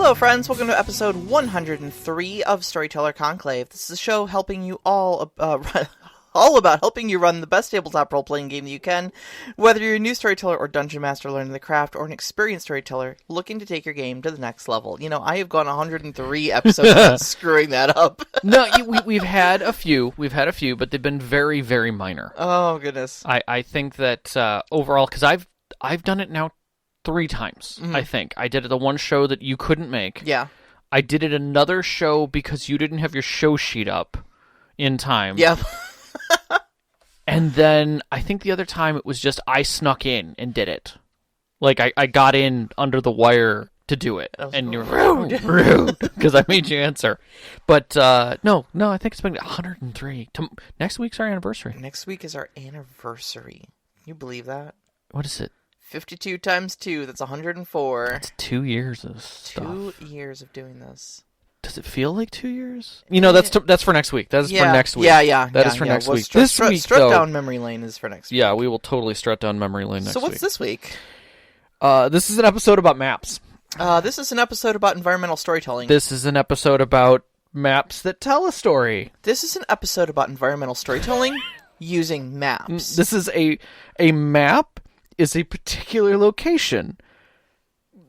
Hello, friends. Welcome to episode 103 of Storyteller Conclave. This is a show helping you all about helping you run the best tabletop role-playing game that you can, whether you're a new storyteller or dungeon master learning the craft, or an experienced storyteller looking to take your game to the next level. You know, I have gone 103 episodes without screwing that up. No, we've had a few, but they've been very, very minor. Oh, goodness. I think that overall, because I've done it now 3 times, I think. I did it the one show that you couldn't make. Yeah. I did it another show because you didn't have your show sheet up in time. Yeah. And then I think the other time it was just I snuck in and did it. Like I got in under the wire to do it. And you're rude because I made you answer. But no, I think it's been 103. Next week's our anniversary. Next week is our anniversary. Can you believe that? What is it? 52 times 2, that's 104. It's 2 years of stuff. 2 years of doing this. Does it feel like 2 years? You know, that's for next week. That is for next week. Yeah. That is for next week. This week, strut down memory lane is for next week. Yeah, we will totally strut down memory lane next week. So what's this week? This is an episode about maps. This is an episode about environmental storytelling. This is an episode about maps that tell a story. This is an episode about environmental storytelling using maps. This is a map is a particular location.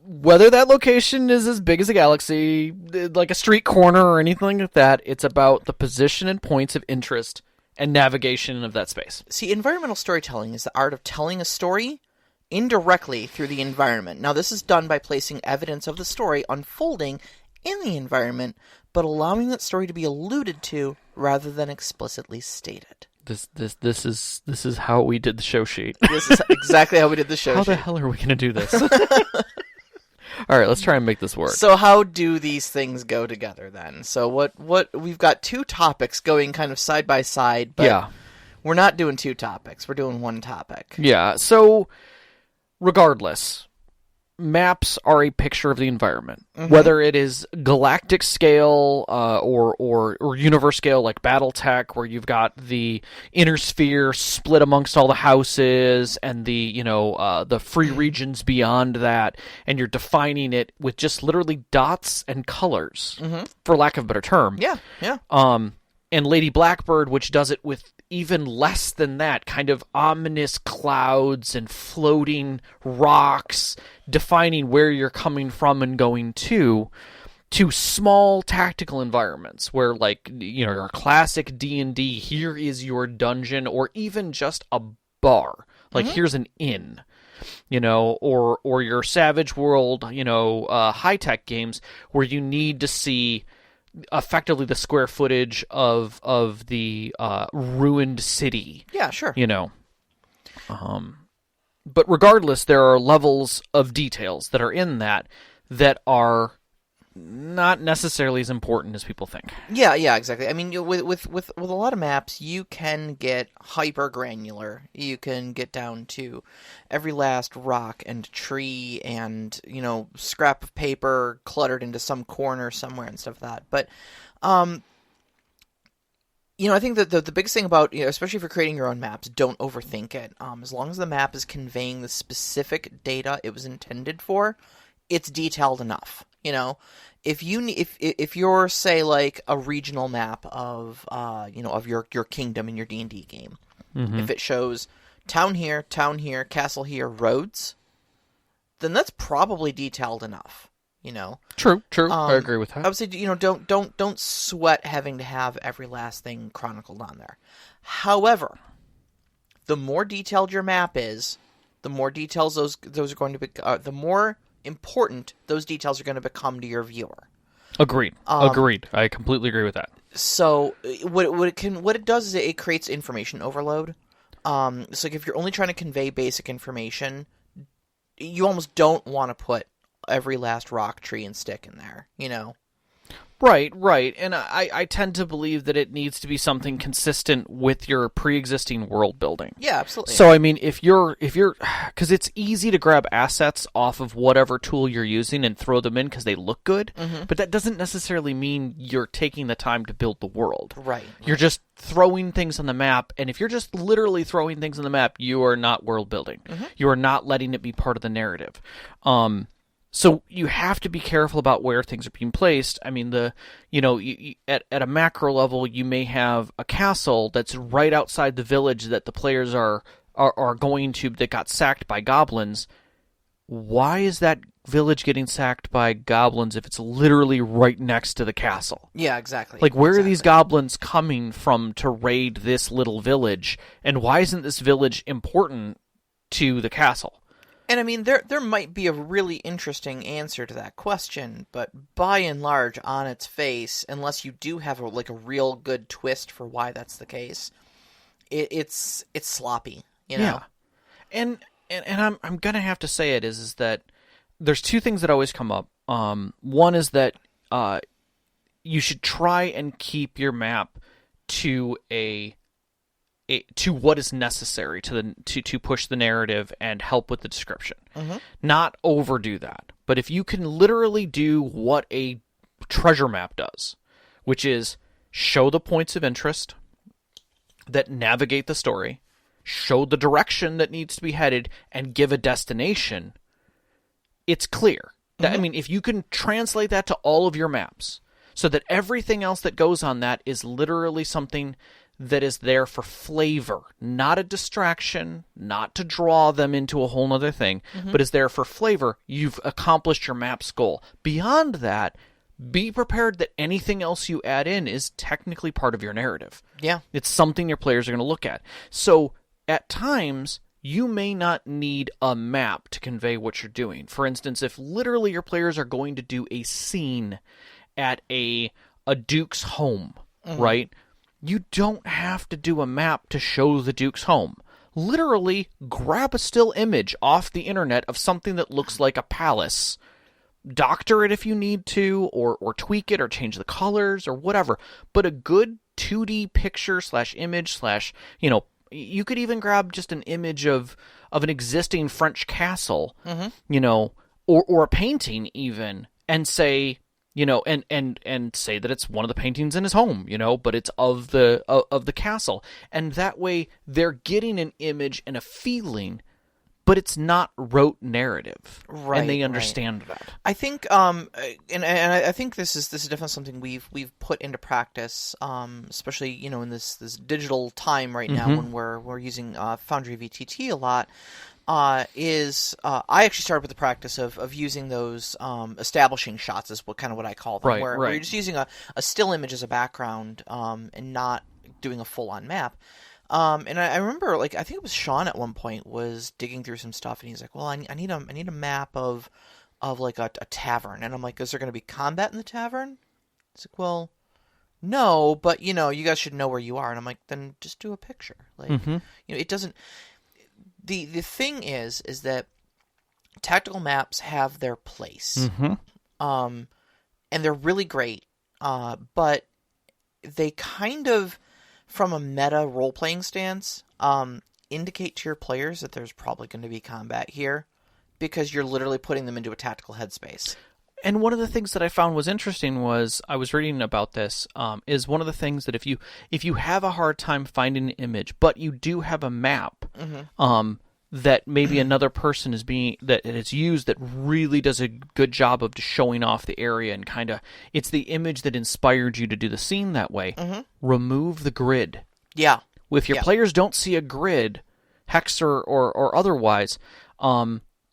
Whether that location is as big as a galaxy, like a street corner or anything like that, it's about the position and points of interest and navigation of that space. See, environmental storytelling is the art of telling a story indirectly through the environment. Now, this is done by placing evidence of the story unfolding in the environment, but allowing that story to be alluded to rather than explicitly stated. This is how we did the show sheet. This is exactly how we did the show sheet. How the hell are we going to do this? All right, let's try and make this work. So how do these things go together then? So what we've got 2 topics going kind of side by side, but we're not doing 2 topics. We're doing 1 topic. Yeah. So regardless, maps are a picture of the environment, whether it is galactic scale or universe scale like BattleTech, where you've got the inner sphere split amongst all the houses and the free regions beyond that, and you're defining it with just literally dots and colors, for lack of a better term. Yeah. And Lady Blackbird, which does it with even less than that, kind of ominous clouds and floating rocks, defining where you're coming from and going to small tactical environments where, like, your classic D&D, here is your dungeon, or even just a bar. Like, here's an inn. Or your Savage World, high-tech games where you need to see effectively the square footage of the ruined city. Yeah, sure. But regardless, there are levels of details that are in that are not necessarily as important as people think. Yeah, exactly. I mean, with a lot of maps, you can get hyper granular. You can get down to every last rock and tree and, scrap of paper cluttered into some corner somewhere and stuff like that. But, I think that the biggest thing about, especially if you're creating your own maps, don't overthink it. As long as the map is conveying the specific data it was intended for, it's detailed enough. If you're, say, like a regional map of of your kingdom in your D&D game, if it shows town here, castle here, roads, then that's probably detailed enough. True. I agree with that. I would say, don't sweat having to have every last thing chronicled on there. However, the more detailed your map is, the more details those are going to be. The more important those details are going to become to your viewer. Agreed. I completely agree with that. So what it does is it creates information overload. So like if you're only trying to convey basic information, you almost don't want to put every last rock, tree, and stick in there. Right. And I tend to believe that it needs to be something consistent with your pre-existing world building. Yeah, absolutely. So, I mean, if you're, because it's easy to grab assets off of whatever tool you're using and throw them in because they look good, but that doesn't necessarily mean you're taking the time to build the world. Right. You're just throwing things on the map, and if you're just literally throwing things on the map, you are not world building. You are not letting it be part of the narrative. So you have to be careful about where things are being placed. I mean, at a macro level, you may have a castle that's right outside the village that the players are going to, that got sacked by goblins. Why is that village getting sacked by goblins if it's literally right next to the castle? Yeah, exactly. Like, where are these goblins coming from to raid this little village? And why isn't this village important to the castle? And I mean, there might be a really interesting answer to that question, but by and large, on its face, unless you do have a real good twist for why that's the case, it's sloppy, you know. Yeah, and I'm gonna have to say it is that there's two things that always come up. One is that you should try and keep your map to to what is necessary to push the narrative and help with the description. Mm-hmm. Not overdo that. But if you can literally do what a treasure map does, which is show the points of interest that navigate the story, show the direction that needs to be headed, and give a destination, it's clear. Mm-hmm. I mean, if you can translate that to all of your maps so that everything else that goes on that is literally something that is there for flavor, not a distraction, not to draw them into a whole other thing, but is there for flavor, you've accomplished your map's goal. Beyond that, be prepared that anything else you add in is technically part of your narrative. Yeah. It's something your players are going to look at. So, at times, you may not need a map to convey what you're doing. For instance, if literally your players are going to do a scene at a duke's home, right? You don't have to do a map to show the duke's home. Literally, grab a still image off the internet of something that looks like a palace. Doctor it if you need to, or tweak it, or change the colors, or whatever. But a good 2D picture / image / you could even grab just an image of an existing French castle, or a painting even, and say, and say that it's one of the paintings in his home, but it's of the castle. And that way they're getting an image and a feeling, but it's not rote narrative. Right. And they understand that. I think and I think this is definitely something we've put into practice, especially, in this digital time right now when we're using Foundry VTT a lot. I actually started with the practice of using those establishing shots, is what I call them, where you're just using a still image as a background and not doing a full-on map. And I remember, I think it was Sean at one point was digging through some stuff, and he's like, "Well, I need a map of a tavern," and I'm like, "Is there going to be combat in the tavern?" He's like, "Well, no, but you guys should know where you are," and I'm like, "Then just do a picture." It doesn't. The thing is that tactical maps have their place, and they're really great, but they kind of, from a meta role-playing stance, indicate to your players that there's probably going to be combat here, because you're literally putting them into a tactical headspace. And one of the things that I found was interesting was, I was reading about this, is one of the things that if you have a hard time finding an image, but you do have a map, that maybe another person that it's used that really does a good job of just showing off the area, and it's the image that inspired you to do the scene that way. Remove the grid. Yeah. If your players don't see a grid, hex or otherwise,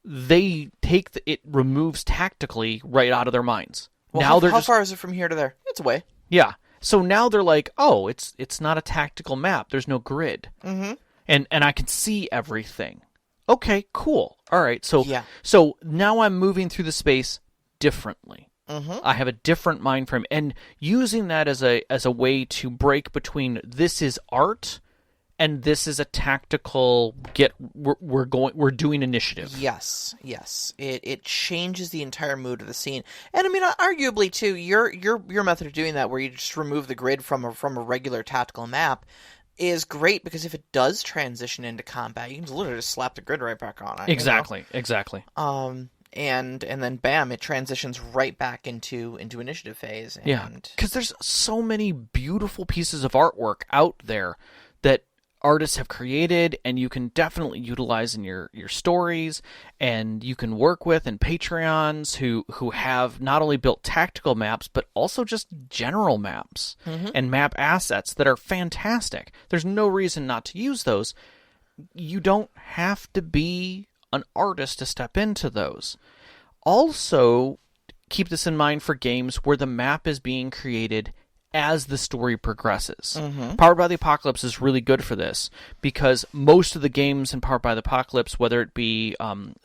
they it removes tactically right out of their minds. Well, how far is it from here to there? It's a way. Yeah. So now they're like, oh, it's not a tactical map. There's no grid. And I can see everything. Okay, cool. All right. So now I'm moving through the space differently. I have a different mind frame, and using that as a way to break between this is art and this is a tactical we're doing initiative. Yes. It changes the entire mood of the scene. And I mean, arguably too, your method of doing that, where you just remove the grid from a regular tactical map, is great, because if it does transition into combat, you can literally just slap the grid right back on it. Exactly. And then bam, it transitions right back into initiative phase. Yeah, because there's so many beautiful pieces of artwork out there that artists have created and you can definitely utilize in your stories, and you can work with, and Patreons who have not only built tactical maps but also just general maps and map assets that are fantastic. There's no reason not to use those. You don't have to be an artist to step into those. Also, keep this in mind for games where the map is being created as the story progresses. Powered by the Apocalypse is really good for this, because most of the games in Powered by the Apocalypse, whether it be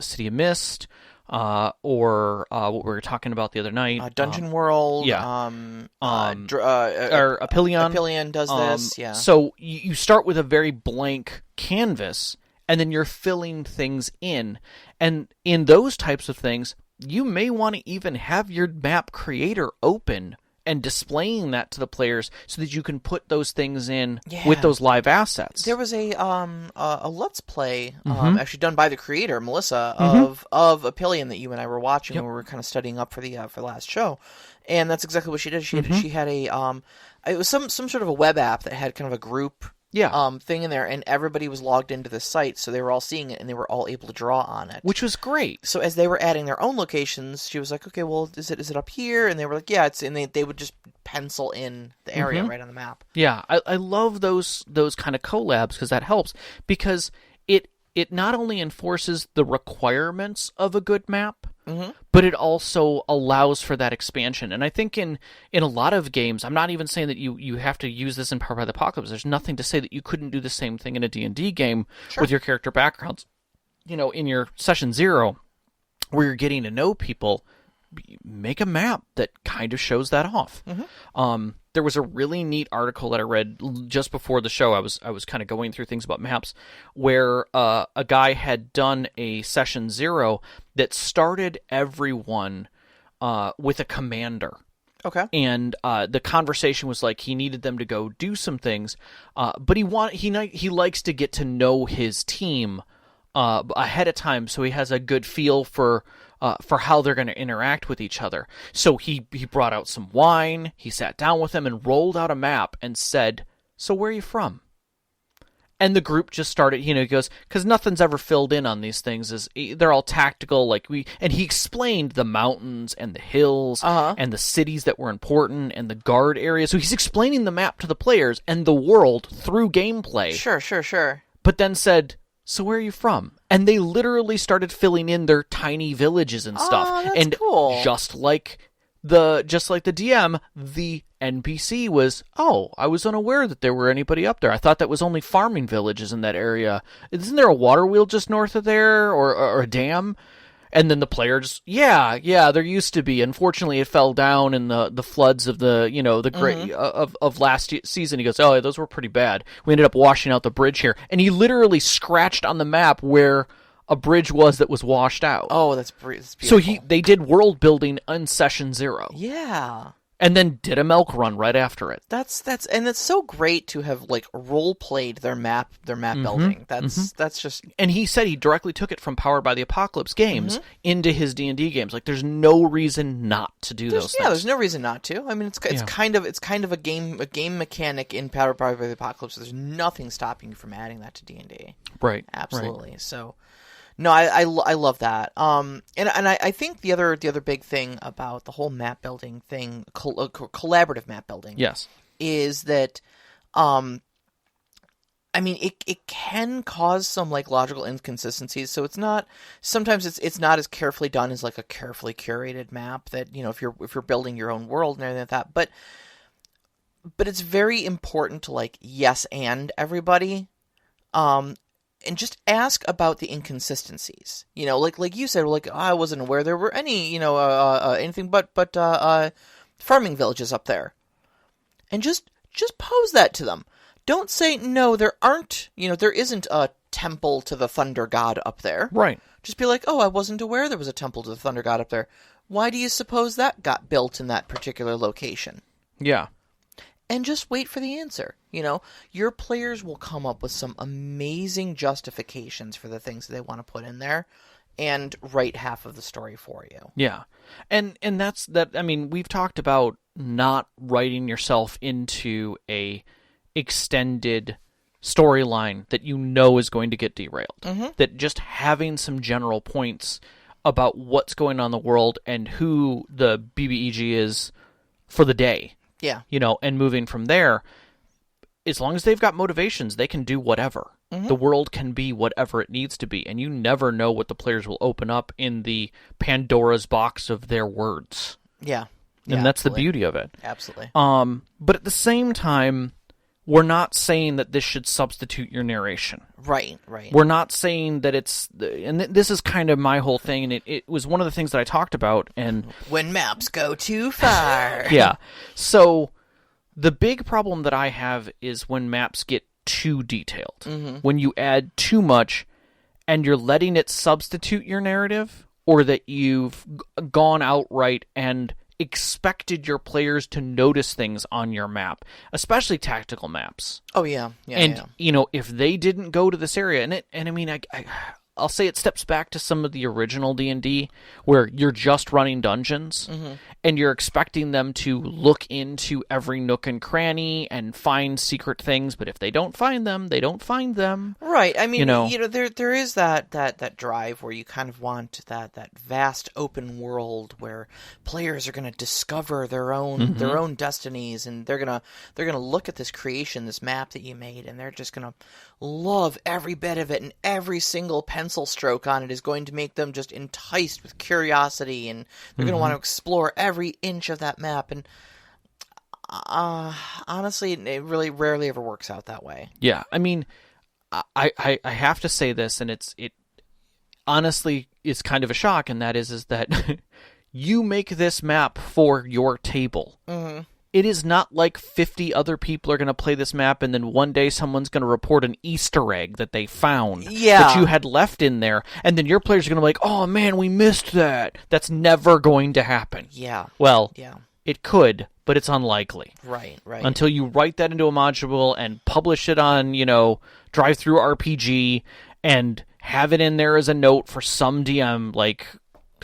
City of Mist, or what we were talking about the other night, Dungeon World, or Apillion. Apillion does this, yeah. So you start with a very blank canvas, and then you're filling things in. And in those types of things, you may want to even have your map creator open and displaying that to the players so that you can put those things in with those live assets. There was a Let's Play actually done by the creator, Melissa, of Apillion that you and I were watching when we were kind of studying up for the last show. And that's exactly what she did. She had a it was some sort of a web app that had kind of a group thing in there, and everybody was logged into the site, so they were all seeing it and they were all able to draw on it, which was great. So as they were adding their own locations, she was like, "Okay, well, is it up here?" And they were like, "Yeah, it's." And they would just pencil in the area right on the map. Yeah, I love those kind of collabs, because that helps, because it not only enforces the requirements of a good map, but it also allows for that expansion. And I think in a lot of games, I'm not even saying that you have to use this in Powered by the Apocalypse. There's nothing to say that you couldn't do the same thing in a D&D game with your character backgrounds. In your Session 0, where you're getting to know people, make a map that kind of shows that off. There was a really neat article that I read just before the show. I was kind of going through things about maps, where a guy had done a Session 0 that started everyone with a commander. Okay. And the conversation was like he needed them to go do some things, but he likes to get to know his team ahead of time, so he has a good feel for how they're going to interact with each other. So he brought out some wine, he sat down with them and rolled out a map and said, "So where are you from?" And the group just started, he goes, because nothing's ever filled in on these things. They're all tactical, and he explained the mountains and the hills and the cities that were important and the guard areas. So he's explaining the map to the players and the world through gameplay. Sure. But then said, "So where are you from?" And they literally started filling in their tiny villages and stuff. Oh, that's and cool. Just like the DM, the NPC was, "Oh, I was unaware that there were anybody up there. I thought that was only farming villages in that area. Isn't there a water wheel just north of there, or a dam?" And then the player just, yeah, there used to be. Unfortunately, it fell down in the floods of the great of last season. He goes, "Oh, those were pretty bad. We ended up washing out the bridge here." And he literally scratched on the map where a bridge was that was washed out. Oh, that's beautiful. So they did world building on Session 0. Yeah. And then did a milk run right after it. That's it's so great to have role played their map building. That's just. And he said he directly took it from Powered by the Apocalypse games into his D&D games. There's no reason not to do those things. Yeah, there's no reason not to. I mean, it's kind of a game mechanic in Powered by the Apocalypse. There's nothing stopping you from adding that to D&D. Right. Absolutely. Right. So. No, I love that. And I think the other big thing about the whole map building thing, collaborative map building, yes, is that, I mean, it can cause some logical inconsistencies. So sometimes it's not as carefully done as a carefully curated map that if you're building your own world and everything like that. But it's very important to yes and everybody. And just ask about the inconsistencies. Like you said, I wasn't aware there were any, anything but farming villages up there. And just pose that to them. Don't say, no, there aren't, there isn't a temple to the thunder god up there. Right. Just be like, oh, I wasn't aware there was a temple to the thunder god up there. Why do you suppose that got built in that particular location? Yeah. And just wait for the answer. Your players will come up with some amazing justifications for the things that they want to put in there and write half of the story for you. Yeah. And that's that. I mean, we've talked about not writing yourself into a extended storyline that you know is going to get derailed. Mm-hmm. That just having some general points about what's going on in the world and who the BBEG is for the day. Yeah. And moving from there, as long as they've got motivations, they can do whatever. Mm-hmm. The world can be whatever it needs to be, and you never know what the players will open up in the Pandora's box of their words. Yeah. And that's absolutely. the beauty of it. Absolutely. But at the same time, we're not saying that this should substitute your narration. Right. We're not saying that it's... And this is kind of my whole thing, and it was one of the things that I talked about. And when maps go too far. Yeah. So the big problem that I have is when maps get too detailed. Mm-hmm. When you add too much and you're letting it substitute your narrative, or that you've gone outright and expected your players to notice things on your map, especially tactical maps. Oh, yeah. And if they didn't go to this area, and I mean, I'll say it steps back to some of the original D&D where you're just running dungeons, Mm-hmm. and you're expecting them to look into every nook and cranny and find secret things, but if they don't find them, they don't find them. Right. I mean, there is that drive where you kind of want that vast open world where players are going to discover their own destinies, and they're gonna look at this creation, this map that you made, and they're just gonna love every bit of it, and every single pencil stroke on it is going to make them just enticed with curiosity, and they're going to want to explore every inch of that map. And honestly, it really rarely ever works out that way. Yeah, I mean, I have to say this, and it honestly is kind of a shock, and that is that you make this map for your table. Mm-hmm. It is not like 50 other people are going to play this map, and then one day someone's going to report an Easter egg that they found that you had left in there, and then your players are going to be like, oh man, we missed that. That's never going to happen. Yeah. Well, yeah. It could, but it's unlikely. Right. Until you write that into a module and publish it on, Drive-Thru RPG, and have it in there as a note for some DM, like,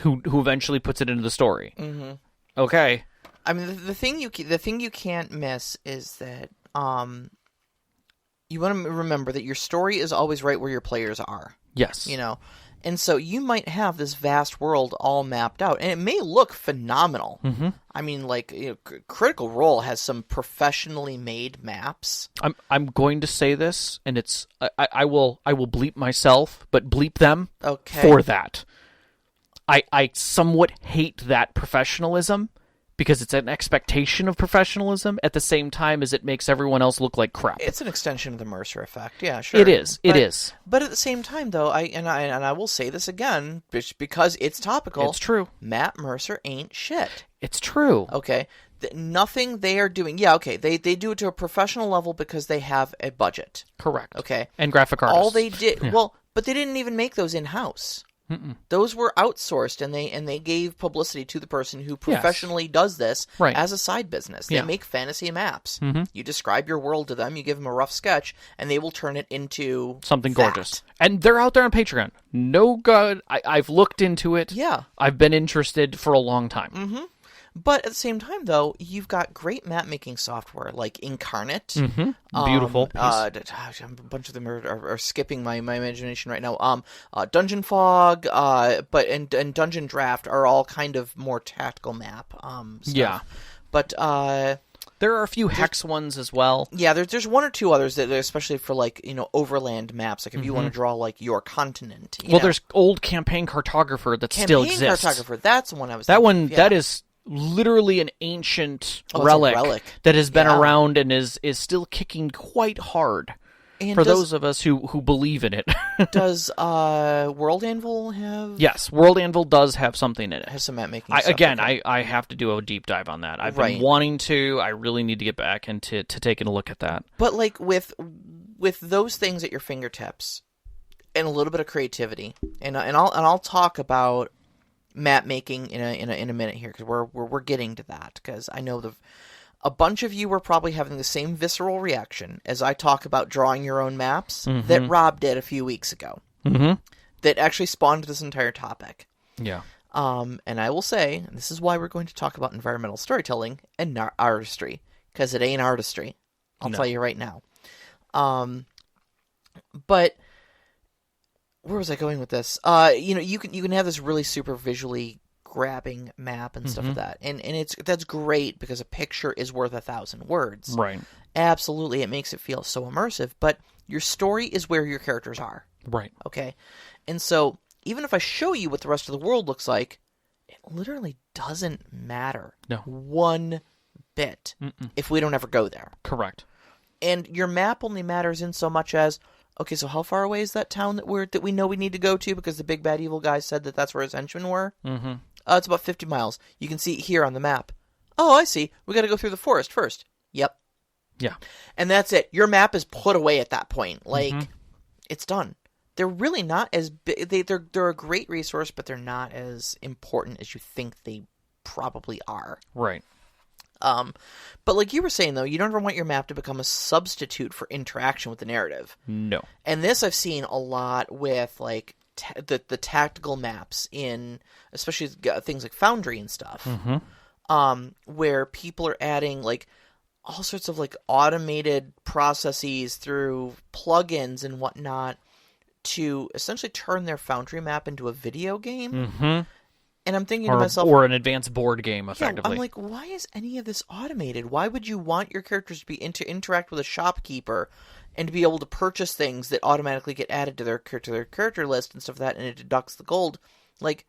who eventually puts it into the story. Mm-hmm. Okay. I mean, the thing you can't miss is that you want to remember that your story is always right where your players are. Yes. And so you might have this vast world all mapped out, and it may look phenomenal. Mm-hmm. I mean, like, Critical Role has some professionally made maps. I'm going to say this, and it's I will bleep myself, but bleep them for that. I somewhat hate that professionalism, because it's an expectation of professionalism at the same time as it makes everyone else look like crap. It's an extension of the Mercer effect. Yeah, sure. It is. But at the same time, though, I will say this again, because it's topical. It's true. Matt Mercer ain't shit. It's true. Okay? Nothing they are doing... Yeah, okay, they do it to a professional level because they have a budget. Correct. Okay? And graphic artists. All they did... Yeah. Well, but they didn't even make those in-house. Mm-mm. Those were outsourced, and they gave publicity to the person who professionally does this as a side business. They make fantasy maps. Mm-hmm. You describe your world to them, you give them a rough sketch, and they will turn it into something gorgeous. And they're out there on Patreon. No good. I've looked into it. Yeah. I've been interested for a long time. Mm-hmm. But at the same time, though, you've got great map-making software like Incarnate. Mm-hmm. Beautiful piece. A bunch of them are skipping my imagination right now. Dungeon Fog, and Dungeon Draft are all kind of more tactical map stuff. Yeah. But there are a few hex ones as well. Yeah, there's one or two others that are especially for, like, overland maps. Like if you want to draw like your continent. There's old Campaign Cartographer that still exists. Campaign Cartographer, that's the one I was. That is literally an ancient relic that has been around and is still kicking quite hard. And for those of us who believe in it. Does World Anvil have... Yes, World Anvil does have something in it. Has some map making stuff. I have to do a deep dive on that. I've been wanting to. I really need to get back into taking a look at that. But like with those things at your fingertips and a little bit of creativity, and I'll talk about map making in a minute here, because we're getting to that, because I know a bunch of you were probably having the same visceral reaction as I talk about drawing your own maps that Rob did a few weeks ago. Mm-hmm. That actually spawned this entire topic. Yeah. And I will say, and this is why we're going to talk about environmental storytelling and artistry, because it ain't artistry. I'll tell you right now. But where was I going with this? You can have this really super visually grabbing map and stuff like that, and that's great because a picture is worth 1,000 words. Right. Absolutely, it makes it feel so immersive. But your story is where your characters are. Right. Okay, and so even if I show you what the rest of the world looks like, it literally doesn't matter. No. One bit if we don't ever go there. Correct. And your map only matters in so much as, okay, so how far away is that town that we know we need to go to because the big bad evil guy said that that's where his henchmen were? Mm-hmm. It's about 50 miles. You can see it here on the map. Oh, I see. We got to go through the forest first. Yep. Yeah. And that's it. Your map is put away at that point. Like, it's done. They're really not as big. They're a great resource, but they're not as important as you think they probably are. Right. But like you were saying, though, you don't ever want your map to become a substitute for interaction with the narrative. No. And this I've seen a lot with, like, the tactical maps in, especially things like Foundry and stuff, where people are adding, like, all sorts of, like, automated processes through plugins and whatnot to essentially turn their Foundry map into a video game. Mm-hmm. And I'm thinking to myself... Or an advanced board game, effectively. I'm like, why is any of this automated? Why would you want your characters to be interact with a shopkeeper and to be able to purchase things that automatically get added to their character list and stuff like that, and it deducts the gold? Like,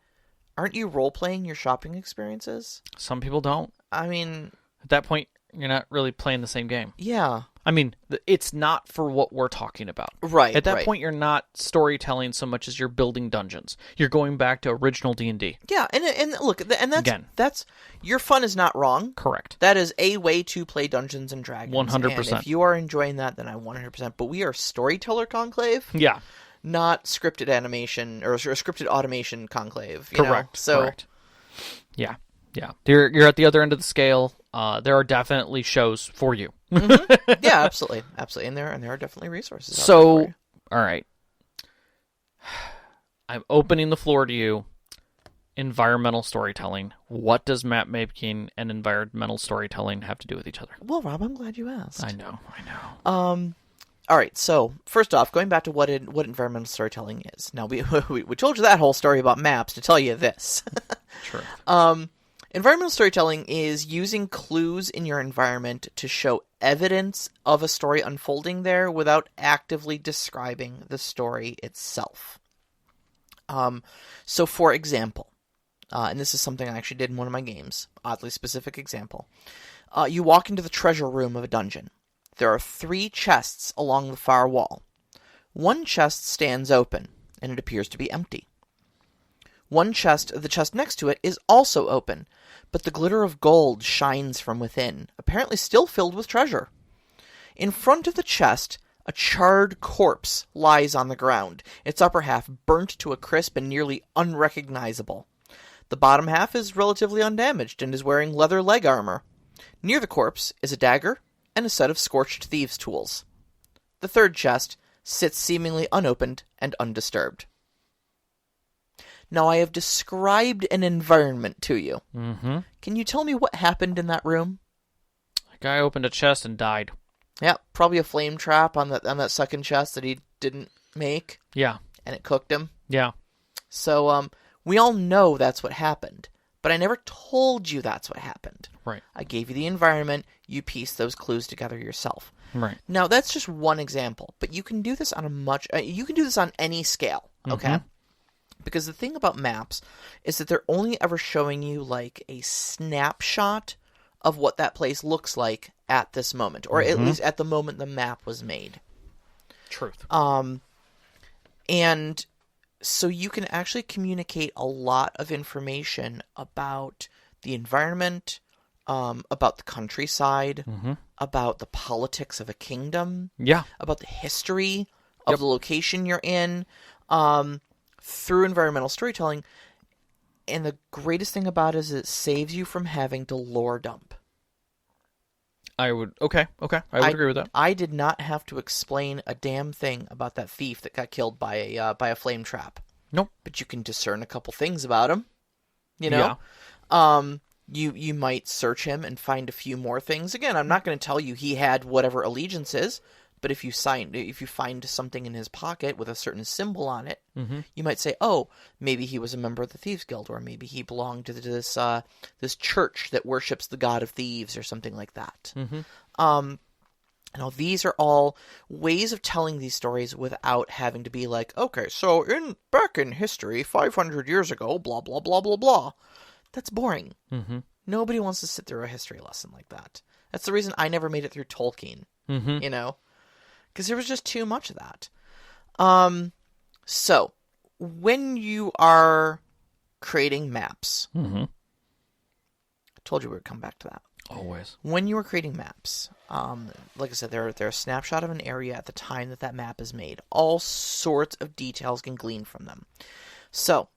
aren't you role-playing your shopping experiences? Some people don't. I mean... At that point, you're not really playing the same game. Yeah. I mean, it's not for what we're talking about. Right. At that point, you're not storytelling so much as you're building dungeons. You're going back to original D&D. Yeah, and look, and that's your fun is not wrong. Correct. That is a way to play Dungeons and Dragons. 100%. And if you are enjoying that, then I 100%. But we are Storyteller Conclave. Yeah. Not scripted animation or scripted automation conclave. Correct. So, correct. Yeah. Yeah. You're at the other end of the scale. There are definitely shows for you. Yeah, absolutely. Absolutely. And there are definitely resources. So, all right. I'm opening the floor to you. Environmental storytelling. What does map making and environmental storytelling have to do with each other? Well, Rob, I'm glad you asked. I know. All right, so first off, going back to what environmental storytelling is. Now, we told you that whole story about maps to tell you this. True. Environmental storytelling is using clues in your environment to show evidence of a story unfolding there without actively describing the story itself. So, for example, and this is something I actually did in one of my games, oddly specific example. You walk into the treasure room of a dungeon. There are 3 chests along the far wall. One chest stands open, and it appears to be empty. The chest next to it, is also open, but the glitter of gold shines from within, apparently still filled with treasure. In front of the chest, a charred corpse lies on the ground, its upper half burnt to a crisp and nearly unrecognizable. The bottom half is relatively undamaged and is wearing leather leg armor. Near the corpse is a dagger and a set of scorched thieves' tools. The third chest sits seemingly unopened and undisturbed. Now, I have described an environment to you. Mm-hmm. Can you tell me what happened in that room? A guy opened a chest and died. Yeah, probably a flame trap on that second chest that he didn't make. Yeah. And it cooked him. Yeah. So, we all know that's what happened. But I never told you that's what happened. Right. I gave you the environment. You piece those clues together yourself. Right. Now, that's just one example. But you can do this on you can do this on any scale. Okay? Mm-hmm. Because the thing about maps is that they're only ever showing you, like, a snapshot of what that place looks like at this moment. Or at least at the moment the map was made. Truth. And so you can actually communicate a lot of information about the environment, about the countryside, about the politics of a kingdom, about the history of the location you're in, through environmental storytelling. And the greatest thing about it is it saves you from having to lore dump. I would agree with that. I did not have to explain a damn thing about that thief that got killed by a flame trap. Nope. But you can discern a couple things about him. You know? Yeah. You might search him and find a few more things. Again, I'm not going to tell you he had whatever allegiances, But if you find something in his pocket with a certain symbol on it, Mm-hmm. you might say, oh, maybe he was a member of the Thieves Guild, or maybe he belonged to this church that worships the god of thieves, or something like that. Mm-hmm. Now, these are all ways of telling these stories without having to be like, okay, so back in history, 500 years ago, blah, blah, blah, blah, blah. That's boring. Mm-hmm. Nobody wants to sit through a history lesson like that. That's the reason I never made it through Tolkien, Mm-hmm. you know? Because there was just too much of that. So, when you are creating maps, Mm-hmm. I told you we would come back to that. Always. When you are creating maps, like I said, they're a snapshot of an area at the time that map is made. All sorts of details can glean from them. So,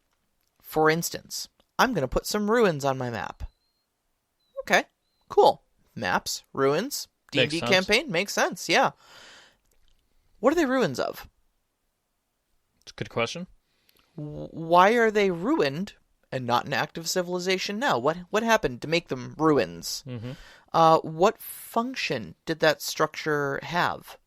for instance, I'm going to put some ruins on my map. Okay, cool. Maps, ruins, D&D campaign, makes sense, yeah. What are they ruins of? It's a good question. Why are they ruined and not an active civilization now? What happened to make them ruins? Mm-hmm. What function did that structure have?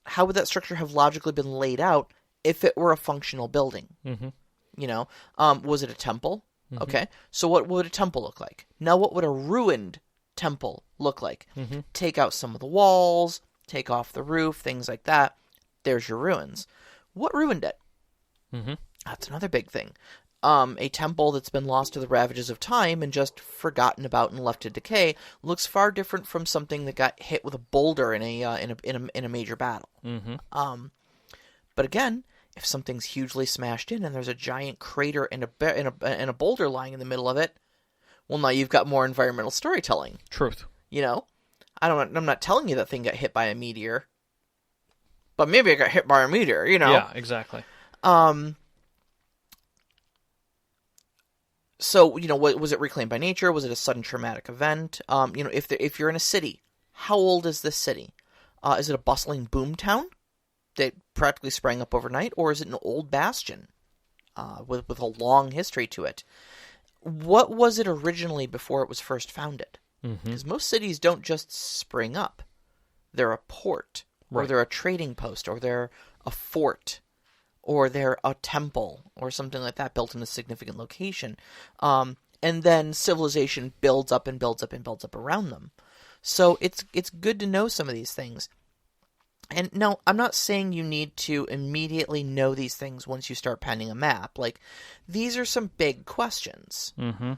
How would that structure have logically been laid out if it were a functional building? Mm-hmm. You know, was it a temple? Mm-hmm. Okay, so what would a temple look like? Now, what would a ruined temple look like? Mm-hmm. Take out some of the walls, take off the roof, things like that. There's your ruins. What ruined it? Mm-hmm. That's another big thing. A temple that's been lost to the ravages of time and just forgotten about and left to decay looks far different from something that got hit with a boulder in a major battle. Mm-hmm. But again, if something's hugely smashed in and there's a giant crater and a boulder lying in the middle of it, well, now you've got more environmental storytelling. Truth. You know, I'm not telling you that thing got hit by a meteor, but maybe it got hit by a meteor. You know. Yeah. Exactly. So, you know, was it reclaimed by nature? Was it a sudden traumatic event? You know, if you're in a city, how old is this city? Is it a bustling boom town that practically sprang up overnight, or is it an old bastion with a long history to it? What was it originally before it was first founded? Because most cities don't just spring up. They're a port, or they're a trading post, or they're a fort, or they're a temple, or something like that built in a significant location. And then civilization builds up and builds up and builds up around them. So it's good to know some of these things. And no, I'm not saying you need to immediately know these things once you start penning a map. Like, these are some big questions. Mm-hmm.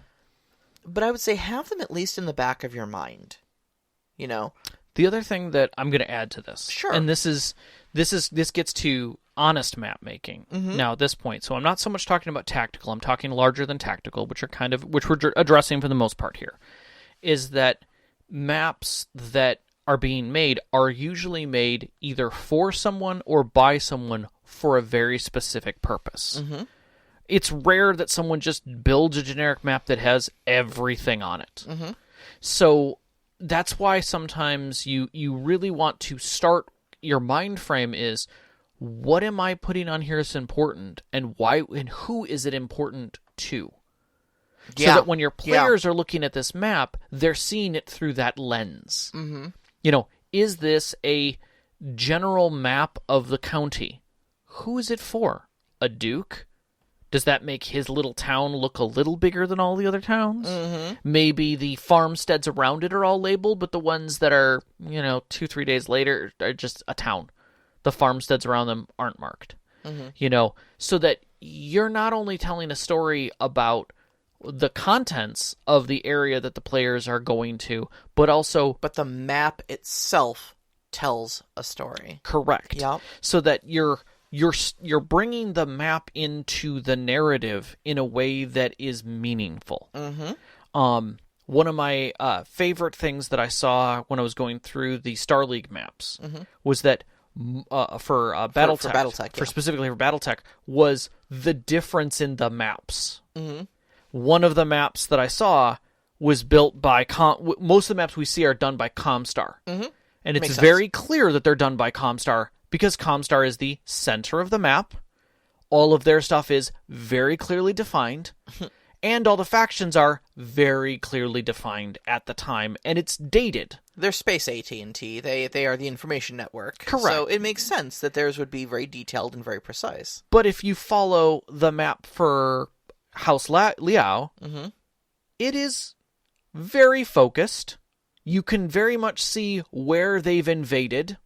But I would say have them at least in the back of your mind. You know? The other thing that I'm going to add to this, Sure. and this gets to honest map making now at this point. So I'm not so much talking about tactical. I'm talking larger than tactical, which we're addressing for the most part here. Is that maps that are being made are usually made either for someone or by someone for a very specific purpose. Mm-hmm. It's rare that someone just builds a generic map that has everything on it. Mm-hmm. So that's why sometimes you really want to start, your mind frame is, what am I putting on here that's important, and why, and who is it important to? Yeah. So that when your players are looking at this map, they're seeing it through that lens. Mm-hmm. You know, is this a general map of the county? Who is it for? A duke? Does that make his little town look a little bigger than all the other towns? Mm-hmm. Maybe the farmsteads around it are all labeled, but the ones that are, 2-3 days later are just a town. The farmsteads around them aren't marked. Mm-hmm. So that you're not only telling a story about the contents of the area that the players are going to, but also... But the map itself tells a story. Correct. Yep. So that you're bringing the map into the narrative in a way that is meaningful. Mm-hmm. One of my favorite things that I saw when I was going through the Star League maps was that for BattleTech, specifically for BattleTech, was the difference in the maps. Mm-hmm. One of the maps that I saw was built by most of the maps we see are done by Comstar. Mm-hmm. And it's Makes very sense. clear that they're done by Comstar because Comstar is the center of the map. All of their stuff is very clearly defined. And all the factions are very clearly defined at the time. And it's dated. They're space AT&T. They are the information network. Correct. So it makes sense that theirs would be very detailed and very precise. But if you follow the map for House Liao, it is very focused. You can very much see where they've invaded,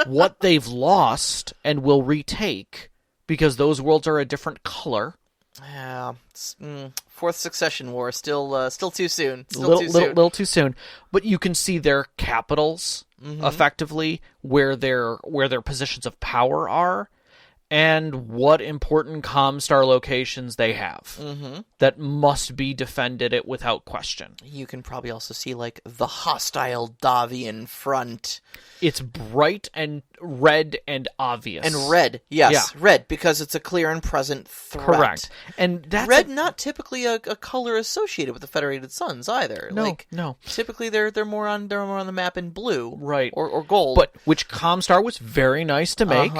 what they've lost and will retake, because those worlds are a different color. Yeah, Fourth Succession War, still too soon. Little too soon. But you can see their capitals, effectively, where their positions of power are, and what important Comstar locations they have that must be defended it without question. You can probably also see, like, the hostile Davian front. It's bright and red and obvious. And red, yes. Yeah. Red, because it's a clear and present threat. Correct. And that's red, not typically a color associated with the Federated Suns either. No. Typically they're more on the map in blue. Right. Or gold. But which Comstar was very nice to make,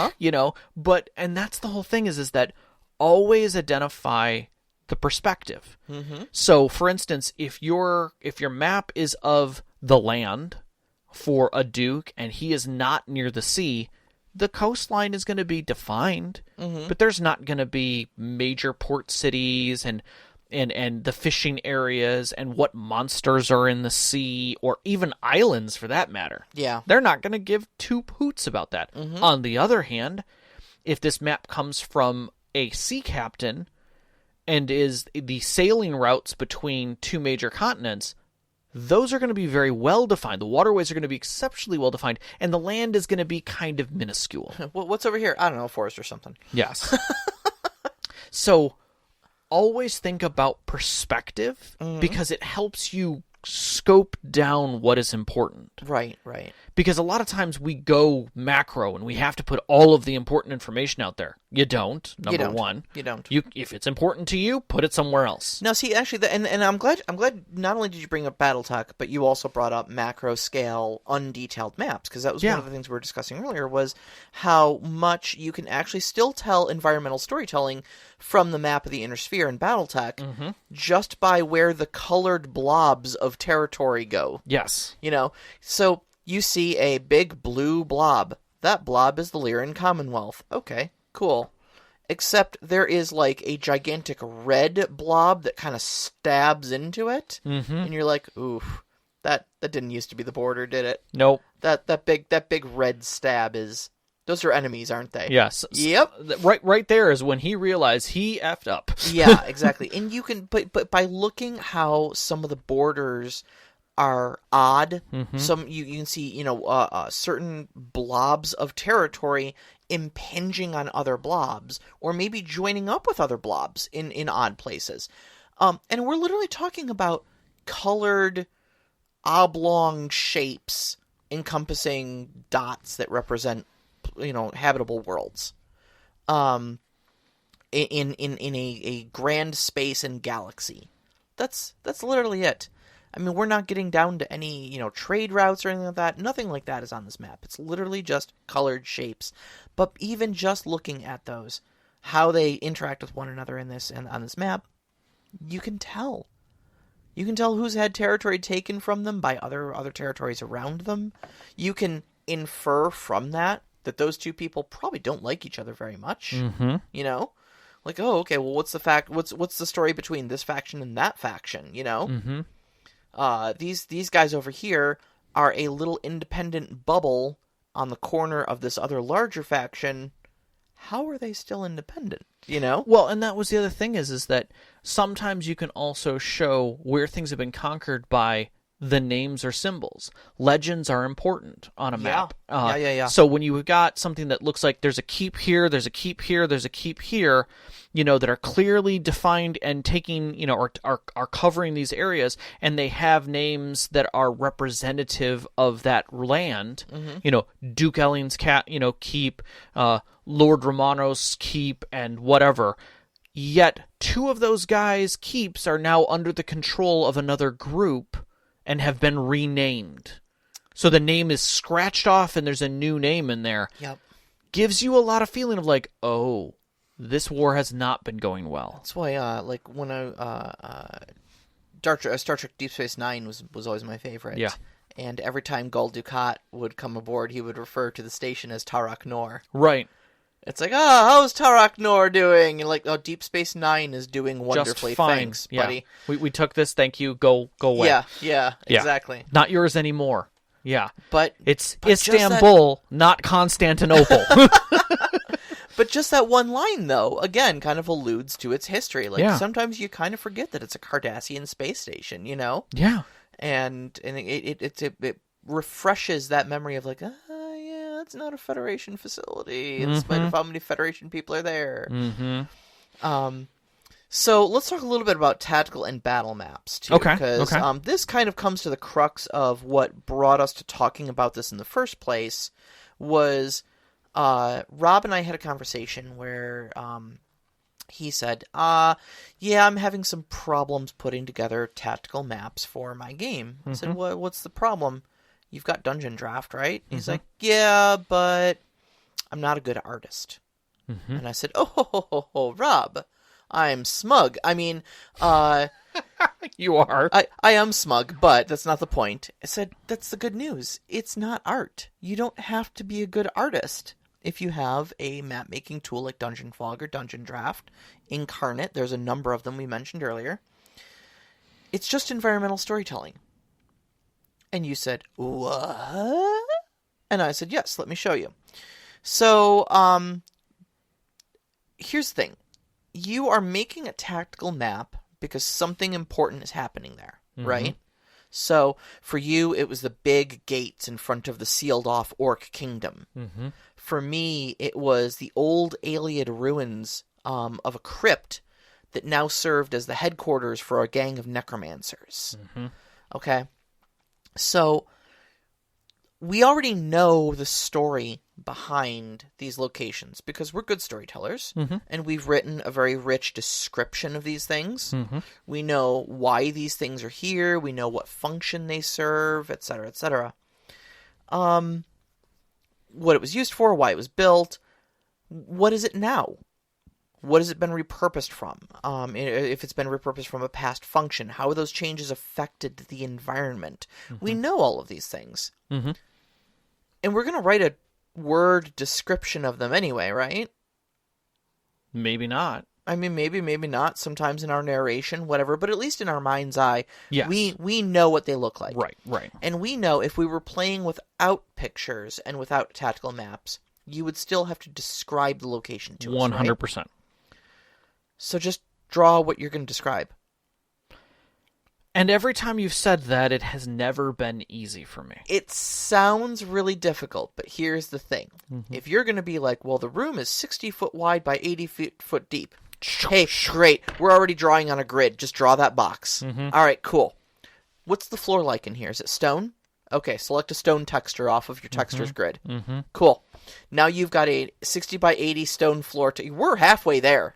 and that's the whole thing is that always identify the perspective. So, for instance, if your map is of the land for a duke and he is not near the sea, the coastline is going to be defined, but there's not going to be major port cities and the fishing areas and what monsters are in the sea, or even islands for that matter. Yeah. They're not going to give two hoots about that. On the other hand, if this map comes from a sea captain and is the sailing routes between two major continents, those are going to be very well defined. The waterways are going to be exceptionally well defined, and the land is going to be kind of minuscule. What's over here? I don't know, a forest or something. Yes. So always think about perspective, because it helps you scope down what is important. Right. Because a lot of times we go macro and we have to put all of the important information out there. You don't. Number one. You don't. If it's important to you, put it somewhere else. Now, see, actually, and I'm glad. Not only did you bring up BattleTech, but you also brought up macro scale, undetailed maps, because that was one of the things we were discussing earlier. Was how much you can actually still tell environmental storytelling from the map of the Inner Sphere in BattleTech, just by where the colored blobs of territory go. Yes. So you see a big blue blob. That blob is the Lyran Commonwealth. Okay, cool. Except there is like a gigantic red blob that kind of stabs into it, and you're like, oof, that didn't used to be the border, did it? Nope. That big red stab is. Those are enemies, aren't they? Yes. Yep. Right there is when he realized he effed up. Yeah, exactly. And you can, but by looking how some of the borders are odd, some you can see, certain blobs of territory impinging on other blobs, or maybe joining up with other blobs in odd places. And we're literally talking about colored oblong shapes encompassing dots that represent, habitable worlds. In a grand space and galaxy. That's literally it. I mean, we're not getting down to any, trade routes or anything like that. Nothing like that is on this map. It's literally just colored shapes. But even just looking at those, how they interact with one another in this and on this map, you can tell. You can tell who's had territory taken from them by other territories around them. You can infer from that those two people probably don't like each other very much. Like, oh, okay, well, what's the story between this faction and that faction? These guys over here are a little independent bubble on the corner of this other larger faction. How are they still independent? Well, and that was the other thing is that sometimes you can also show where things have been conquered by the names or symbols. Legends are important on a map. Yeah. So when you've got something that looks like there's a keep here, there's a keep here, there's a keep here, that are clearly defined and taking, or are covering these areas, and they have names that are representative of that land, Duke Elling's keep, Lord Romano's keep, and whatever. Yet two of those guys' keeps are now under the control of another group and have been renamed. So the name is scratched off and there's a new name in there. Yep. Gives you a lot of feeling of like, oh, this war has not been going well. That's why, when Star Trek Deep Space Nine was always my favorite. Yeah. And every time Gul Dukat would come aboard, he would refer to the station as Tarak Nor. Right. It's like, how's Tarak Nor doing? And like, Deep Space Nine is doing wonderfully. Just fine. Thanks, buddy. We took this. Thank you. Go away. Yeah, exactly. Not yours anymore. Yeah. But it's Istanbul, not Constantinople. But just that one line, though, again, kind of alludes to its history. Like, sometimes you kind of forget that it's a Cardassian space station, you know? Yeah. And it refreshes that memory of like, yeah, it's not a Federation facility, in spite of how many Federation people are there. Mm-hmm. So let's talk a little bit about tactical and battle maps, too. Okay. Because this kind of comes to the crux of what brought us to talking about this in the first place, was Rob and I had a conversation where he said, yeah, I'm having some problems putting together tactical maps for my game. I said, what's the problem? You've got Dungeon Draft, right? He's like, yeah, but I'm not a good artist. And I said, oh, Rob, I'm smug. I mean, you are. I am smug, but that's not the point. I said, that's the good news. It's not art. You don't have to be a good artist. If you have a map-making tool like Dungeon Fog or Dungeon Draft, Incarnate, there's a number of them we mentioned earlier, it's just environmental storytelling. And you said, what? And I said, yes, let me show you. So, here's the thing. You are making a tactical map because something important is happening there, right? So, for you, it was the big gates in front of the sealed-off Orc Kingdom. For me, it was the old Iliad ruins of a crypt that now served as the headquarters for a gang of necromancers. Okay? So, we already know the story behind these locations because we're good storytellers, and we've written a very rich description of these things. We know why these things are here. We know what function they serve, etc., etc. What it was used for, why it was built. What is it now? What has it been repurposed from? If it's been repurposed from a past function, how have those changes affected the environment? We know all of these things. And we're going to write a word description of them anyway, right? Maybe not. I mean, maybe not. Sometimes in our narration, whatever. But at least in our mind's eye, we know what they look like. Right. And we know if we were playing without pictures and without tactical maps, you would still have to describe the location to us, 100%. Right? So just draw what you're going to describe. And every time you've said that, it has never been easy for me. It sounds really difficult, but here's the thing. If you're going to be like, well, the room is 60 foot wide by 80 foot deep. Hey, great. We're already drawing on a grid. Just draw that box. All right, cool. What's the floor like in here? Is it stone? Okay, select a stone texture off of your textures grid. Cool. Now you've got a 60 by 80 stone floor. We're halfway there.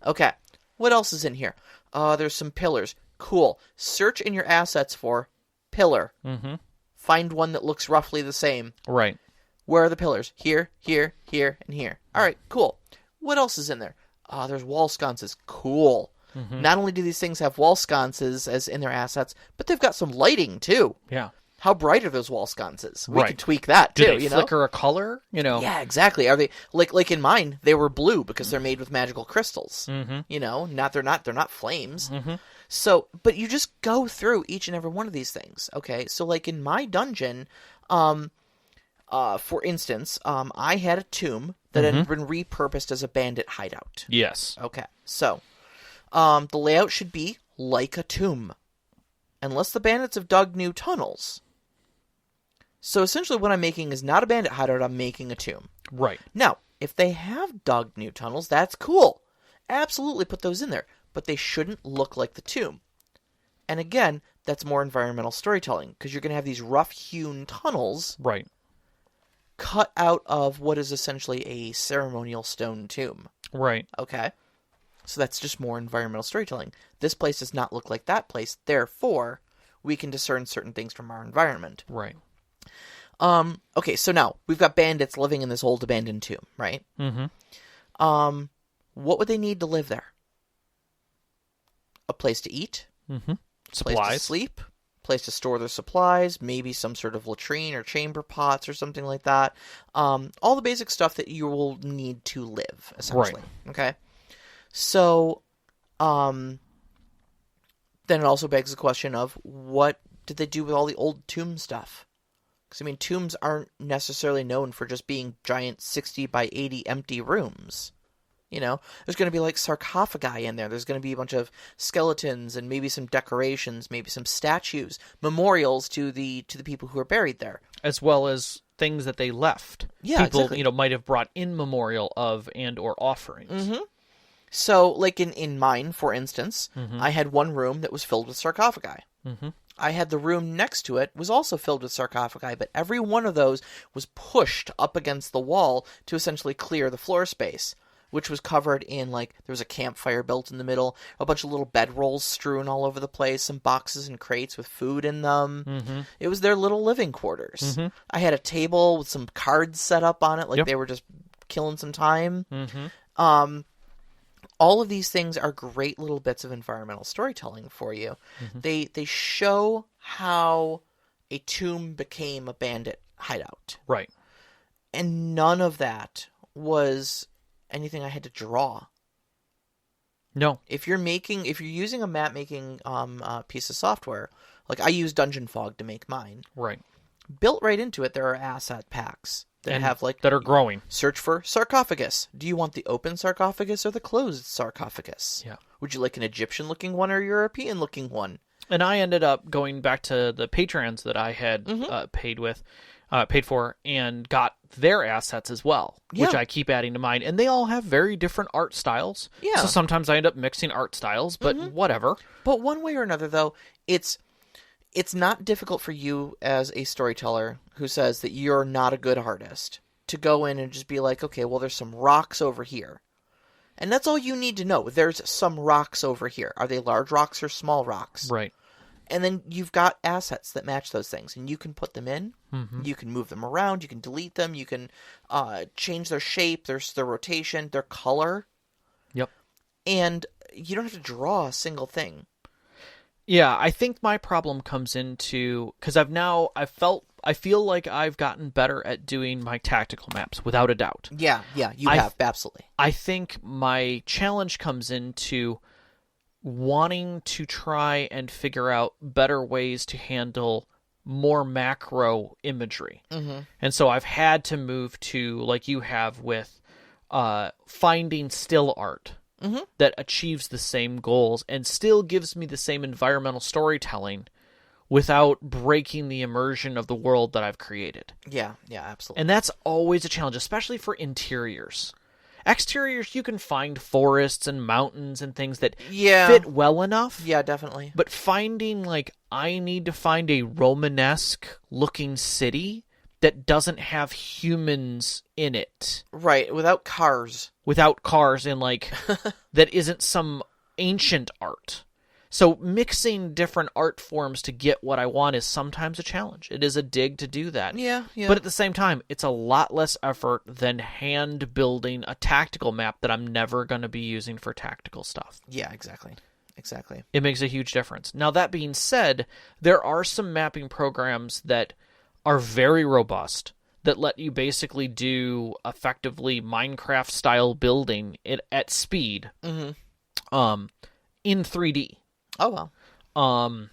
Okay. What else is in here? There's some pillars. Cool. Search in your assets for pillar. Find one that looks roughly the same. Right. Where are the pillars? Here, here, here, and here. All right, cool. What else is in there? There's wall sconces. Cool. Not only do these things have wall sconces as in their assets, but they've got some lighting too. Yeah. How bright are those wall sconces? We can tweak that too. Do they flicker a color? Yeah, exactly. Are they like in mine? They were blue because they're made with magical crystals. They're not flames. So, but you just go through each and every one of these things. Okay, so like in my dungeon, for instance, I had a tomb that had been repurposed as a bandit hideout. Yes. Okay, so the layout should be like a tomb, unless the bandits have dug new tunnels. So essentially what I'm making is not a bandit hideout, I'm making a tomb. Right. Now, if they have dug new tunnels, that's cool. Absolutely put those in there. But they shouldn't look like the tomb. And again, that's more environmental storytelling, because you're going to have these rough-hewn tunnels cut out of what is essentially a ceremonial stone tomb. Right. Okay? So that's just more environmental storytelling. This place does not look like that place, therefore, we can discern certain things from our environment. Right. Okay, so now, we've got bandits living in this old abandoned tomb, right? What would they need to live there? A place to eat? Supplies. Place to sleep? place to store their supplies, maybe some sort of latrine or chamber pots or something like that. All the basic stuff that you will need to live, essentially. Right. Okay? So, then it also begs the question of, what did they do with all the old tomb stuff? Because, I mean, tombs aren't necessarily known for just being giant 60 by 80 empty rooms. You know, there's going to be like sarcophagi in there. There's going to be a bunch of skeletons and maybe some decorations, maybe some statues, memorials to the people who are buried there, as well as things that they left. Yeah, people exactly. might have brought in memorial of and or offerings. Mm-hmm. So, like in mine, for instance, Mm-hmm. I had one room that was filled with sarcophagi. Mm-hmm. I had the room next to it was also filled with sarcophagi, but every one of those was pushed up against the wall to essentially clear the floor space, which was covered in, like, there was a campfire built in the middle, a bunch of little bedrolls strewn all over the place, some boxes and crates with food in them. Mm-hmm. It was their little living quarters. Mm-hmm. I had a table with some cards set up on it, like Yep. they were just killing some time. Mm-hmm. All of these things are great little bits of environmental storytelling for you. Mm-hmm. They show how a tomb became a bandit hideout. Right. And none of that was anything I had to draw. No. If you're using a map making piece of software, like I use Dungeon Fog to make mine, Right. built right into it there are asset packs that And have like that are growing. search for sarcophagus. Do you want the open sarcophagus or the closed sarcophagus? Yeah. Would you like an Egyptian looking one or a European looking one? And I ended up going back to the patrons that I had paid for, and got their assets as well, which Yeah. I keep adding to mine. And they all have very different art styles. Yeah. So sometimes I end up mixing art styles, but whatever. But one way or another, though, it's not difficult for you as a storyteller who says that you're not a good artist to go in and just be like, okay, well, there's some rocks over here. And that's all you need to know. There's some rocks over here. Are they large rocks or small rocks? Right. And then you've got assets that match those things, and you can put them in. Mm-hmm. You can move them around. You can delete them. You can change their shape, their rotation, their color. Yep. And you don't have to draw a single thing. Yeah, I think my problem comes into, because I feel like I've gotten better at doing my tactical maps, without a doubt. Yeah, you have, absolutely. I think my challenge comes into wanting to try and figure out better ways to handle more macro imagery. Mm-hmm. And so I've had to move to, like you have with finding still art that achieves the same goals and still gives me the same environmental storytelling without breaking the immersion of the world that I've created. Yeah, absolutely. And that's always a challenge, especially for interiors. Exteriors, you can find forests and mountains and things that fit well enough. Yeah, definitely. But finding, like, I need to find a Romanesque-looking city that doesn't have humans in it. Right, without cars. Without cars and, like, that isn't some ancient art. So mixing different art forms to get what I want is sometimes a challenge. It is a dig to do that. Yeah. But at the same time, it's a lot less effort than hand building a tactical map that I'm never going to be using for tactical stuff. Yeah, exactly. It makes a huge difference. Now, that being said, there are some mapping programs that are very robust that let you basically do effectively Minecraft-style building at speed in 3D. Oh, well.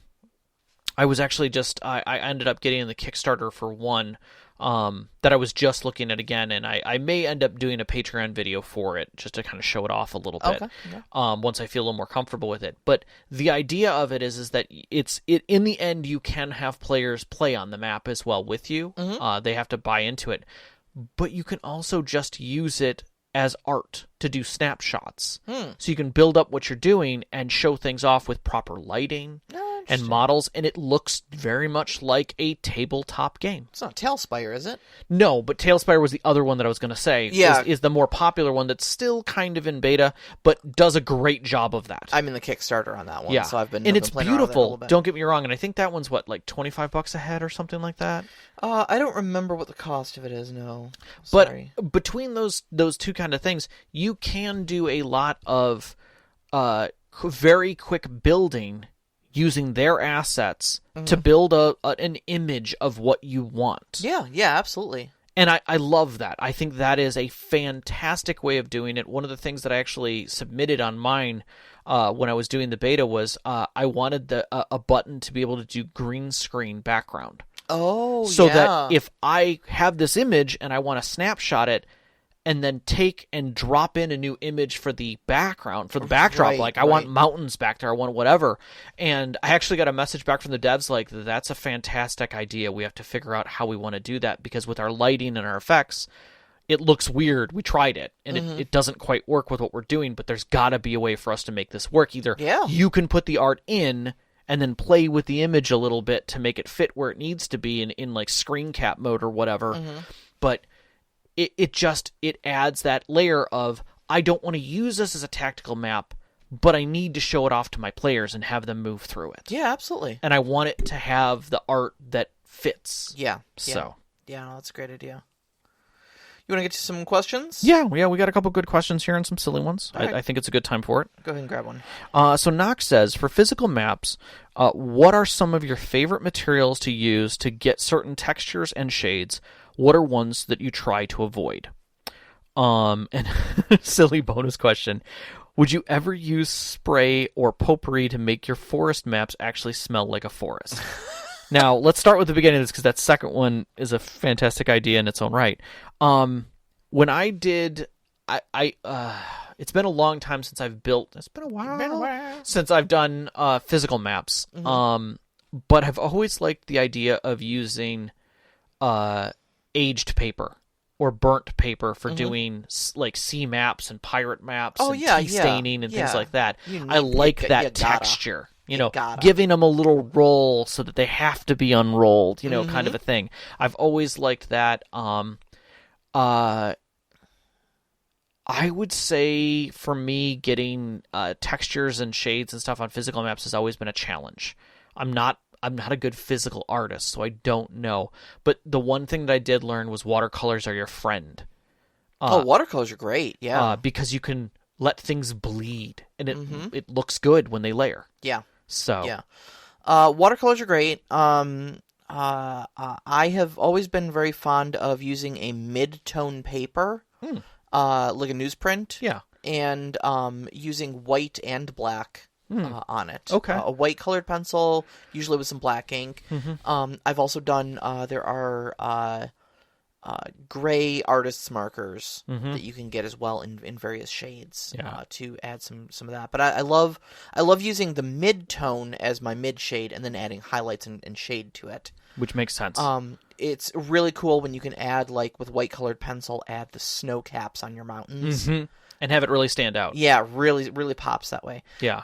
I was actually I ended up getting in the Kickstarter for one that I was just looking at again, and I may end up doing a Patreon video for it just to kind of show it off a little bit. Okay. Yeah. Once I feel a little more comfortable with it. But the idea of it is that in the end you can have players play on the map as well with you. They have to buy into it, but you can also just use it as art to do snapshots. So you can build up what you're doing and show things off with proper lighting and models, and it looks very much like a tabletop game. It's not Tailspire, is it? No, but Tailspire was the other one that I was going to say. Yeah. Is the more popular one that's still kind of in beta, but does a great job of that. I'm in the Kickstarter on that one, Yeah. so I've been and it's playing around with it a little beautiful, bit. don't get me wrong, and I think that one's, what, like $25 a head or something like that? I don't remember what the cost of it is, no. But Sorry. between those two kind of things, you can do a lot of very quick building using their assets to build an image of what you want. Yeah, absolutely. And I love that. I think that is a fantastic way of doing it. One of the things that I actually submitted on mine when I was doing the beta was I wanted a button to be able to do green screen background. Oh, so that if I have this image and I want to snapshot it and then take and drop in a new image for the background, for the backdrop, I want mountains back there, I want whatever. And I actually got a message back from the devs like, that's a fantastic idea. We have to figure out how we want to do that, because with our lighting and our effects, it looks weird. We tried it, and it doesn't quite work with what we're doing, but there's got to be a way for us to make this work. Either you can put the art in and then play with the image a little bit to make it fit where it needs to be in like screen cap mode or whatever, but it adds that layer of, I don't want to use this as a tactical map, but I need to show it off to my players and have them move through it. Yeah, absolutely. And I want it to have the art that fits. Yeah. So. Yeah, no, that's a great idea. You want to get to some questions? Yeah, we got a couple good questions here and some silly ones. Right. I think it's a good time for it. Go ahead and grab one. So Knox says, for physical maps, what are some of your favorite materials to use to get certain textures and shades? What are ones that you try to avoid? And silly bonus question. Would you ever use spray or potpourri to make your forest maps actually smell like a forest? Now, let's start with the beginning of this, because that second one is a fantastic idea in its own right. When I did, it's been a long time since I've built. It's been a while since I've done physical maps. But I've always liked the idea of using aged paper or burnt paper for doing like sea maps and pirate maps and tea staining and things like that. I like that texture. Giving them a little roll so that they have to be unrolled, kind of a thing. I've always liked that. I would say for me, getting textures and shades and stuff on physical maps has always been a challenge. I'm not a good physical artist, so I don't know. But the one thing that I did learn was watercolors are your friend. Watercolors are great, yeah. Because you can let things bleed, and it looks good when they layer. Yeah. So. Yeah. Watercolors are great. I have always been very fond of using a mid-tone paper, like a newsprint. Yeah. And using white and black on it. Okay. A white colored pencil, usually with some black ink. I've also done, there are gray artist's markers that you can get as well in various shades to add some of that. But I love using the mid-tone as my mid-shade and then adding highlights and shade to it. Which makes sense. It's really cool when you can add, like with white colored pencil, add the snow caps on your mountains. And have it really stand out. Yeah, really pops that way. Yeah.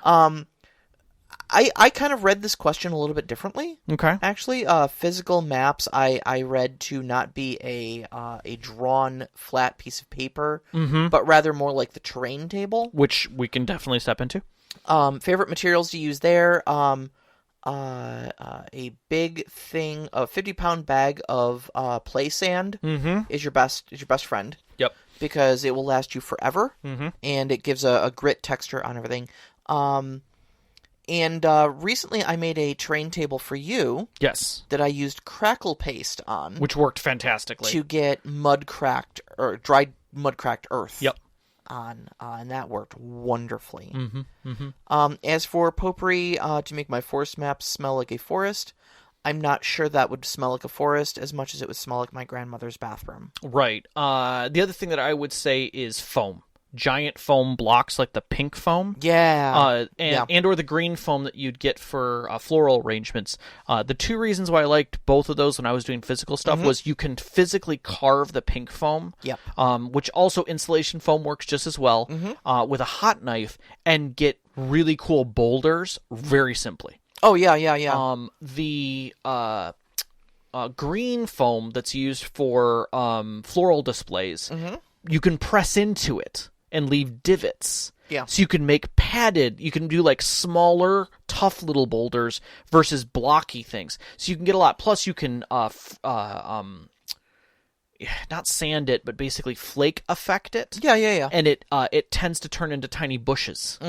I kind of read this question a little bit differently. Okay. Actually, physical maps I read to not be a drawn flat piece of paper, but rather more like the terrain table, which we can definitely step into. Favorite materials to use there: a big thing, a 50-pound bag of play sand is your best friend. Yep. Because it will last you forever, and it gives a grit texture on everything. And recently I made a terrain table for you. Yes. That I used crackle paste on. Which worked fantastically. To get dried mud-cracked earth. Yep. On, and that worked wonderfully. As for potpourri, to make my forest maps smell like a forest, I'm not sure that would smell like a forest as much as it would smell like my grandmother's bathroom. Right. The other thing that I would say is foam. Giant foam blocks like the pink foam. Yeah. And or the green foam that you'd get for floral arrangements. The two reasons why I liked both of those when I was doing physical stuff was you can physically carve the pink foam. Yep. Which also insulation foam works just as well with a hot knife and get really cool boulders very simply. Oh, yeah. The green foam that's used for floral displays, you can press into it and leave divots. Yeah. So you can make you can do like smaller, tough little boulders versus blocky things. So you can get a lot. Plus you can, not sand it, but basically flake affect it. Yeah. And it tends to turn into tiny bushes.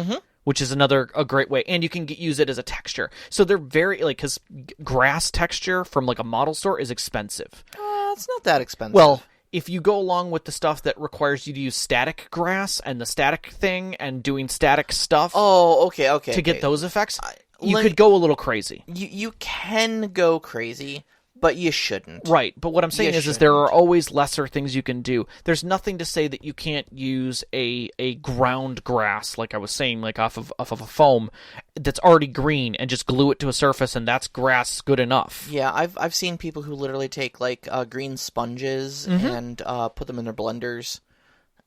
which is a great way. And you can use it as a texture. So they're very, like, because grass texture from, like, a model store is expensive. It's not that expensive. Well, if you go along with the stuff that requires you to use static grass and the static thing and doing static stuff to get those effects, you could go a little crazy. You can go crazy, but you shouldn't. Right, but what I'm saying is there are always lesser things you can do. There's nothing to say that you can't use a ground grass, like I was saying, like off of a foam that's already green and just glue it to a surface, and that's grass good enough. Yeah, I've seen people who literally take like green sponges and put them in their blenders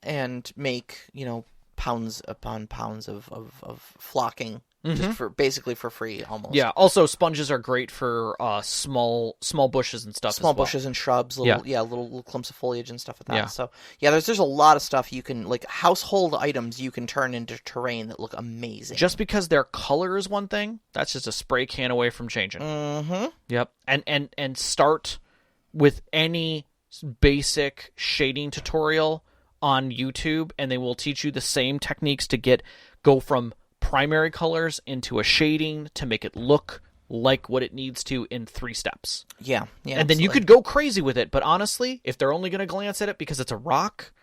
and make pounds upon pounds of flocking. Just for free, almost. Yeah. Also, sponges are great for small bushes and stuff. Small bushes and shrubs, little clumps of foliage and stuff like that. Yeah. So there's a lot of stuff you can, like, household items you can turn into terrain that look amazing. Just because their color is one thing, that's just a spray can away from changing. Mm-hmm. Yep. And start with any basic shading tutorial on YouTube, and they will teach you the same techniques to go from primary colors into a shading to make it look like what it needs to in 3 steps. Yeah. And then you could go crazy with it, but honestly, if they're only going to glance at it because it's a rock,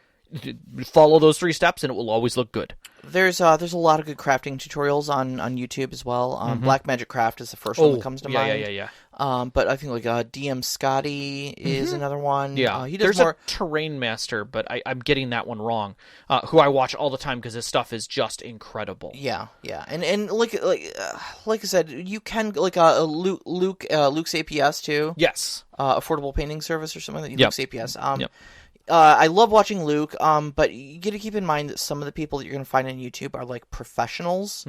follow those 3 steps and it will always look good. There's a lot of good crafting tutorials on YouTube as well. Black Magic Craft is the first one that comes to mind. Yeah. But I think like DM Scotty is another one. Yeah, there's a Terrain Master, but I'm getting that one wrong. Who I watch all the time because his stuff is just incredible. Yeah, and like I said, you can like Luke's APS too. Yes, Affordable Painting Service or something like that. Yep. Luke's APS. Yep. I love watching Luke, but you got to keep in mind that some of the people that you're going to find on YouTube are like professionals,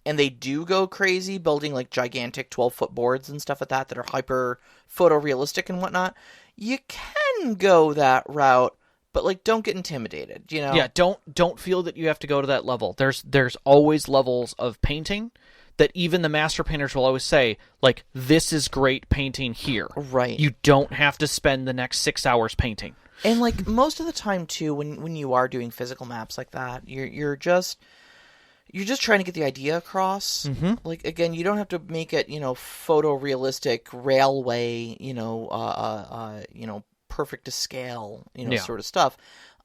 and they do go crazy building like gigantic 12-foot boards and stuff like that are hyper photorealistic and whatnot. You can go that route, but like don't get intimidated, Yeah, don't feel that you have to go to that level. There's always levels of painting that even the master painters will always say, like, this is great painting here. Right. You don't have to spend the next 6 hours painting. And like most of the time too, when you are doing physical maps like that, you're just trying to get the idea across. Like, again, you don't have to make it photorealistic railway, perfect to scale, sort of stuff.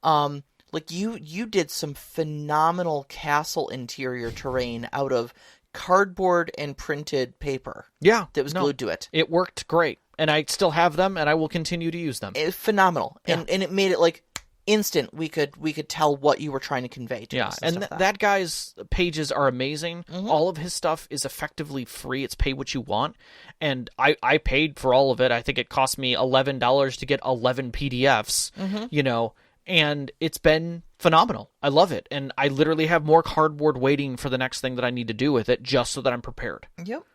Like you did some phenomenal castle interior terrain out of cardboard and printed paper. Yeah, that was glued to it. It worked great. And I still have them, and I will continue to use them. Phenomenal, and it made it like instant. We could tell what you were trying to convey to us. And that guy's pages are amazing. All of his stuff is effectively free. It's pay what you want, and I paid for all of it. I think it cost me $11 to get 11 PDFs. And it's been phenomenal. I love it, and I literally have more cardboard waiting for the next thing that I need to do with it, just so that I'm prepared. Yep.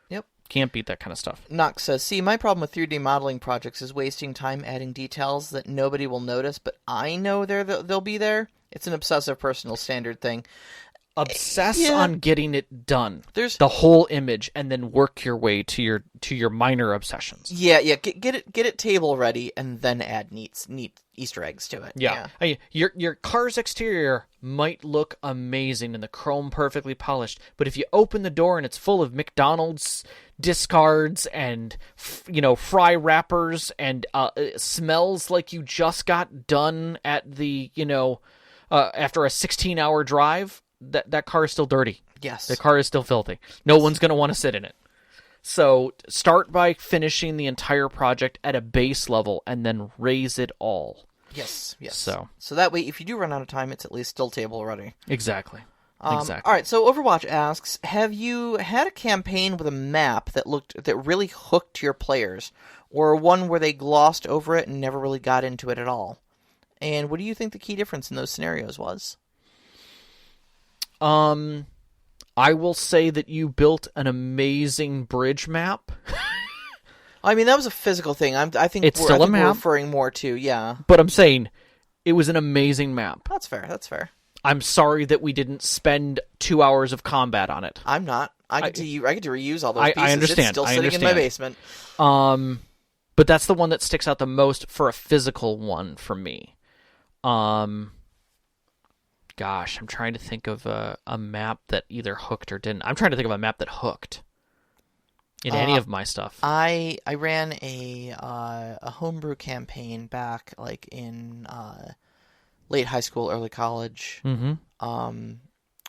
Can't beat that kind of stuff. Knox says, see, my problem with 3D modeling projects is wasting time adding details that nobody will notice, but I know they'll be there. It's an obsessive personal standard thing. Obsess on getting it done. There's the whole image, and then work your way to your minor obsessions. Yeah. Get it table ready, and then add neat Easter eggs to it. Yeah. I mean, your car's exterior might look amazing and the chrome perfectly polished, but if you open the door and it's full of McDonald's discards and fry wrappers and it smells like you just got done at the after a 16-hour drive, that car is still dirty. Yes. The car is still filthy. No one's going to want to sit in it. So start by finishing the entire project at a base level and then raise it all. Yes. So that way, if you do run out of time, it's at least still table ready. Exactly. All right, so Overwatch asks, have you had a campaign with a map that really hooked your players, or one where they glossed over it and never really got into it at all? And what do you think the key difference in those scenarios was? I will say that you built an amazing bridge map. I mean, that was a physical thing. I think it's still a map. We're referring more to, yeah. But I'm saying it was an amazing map. That's fair. I'm sorry that we didn't spend 2 hours of combat on it. I'm not. I get to reuse all those pieces. I understand. It's still sitting in my basement. But that's the one that sticks out the most for a physical one for me. Gosh, I'm trying to think of a map that either hooked or didn't. I'm trying to think of a map that hooked in any of my stuff. I ran a homebrew campaign back like in late high school, early college. Mm-hmm.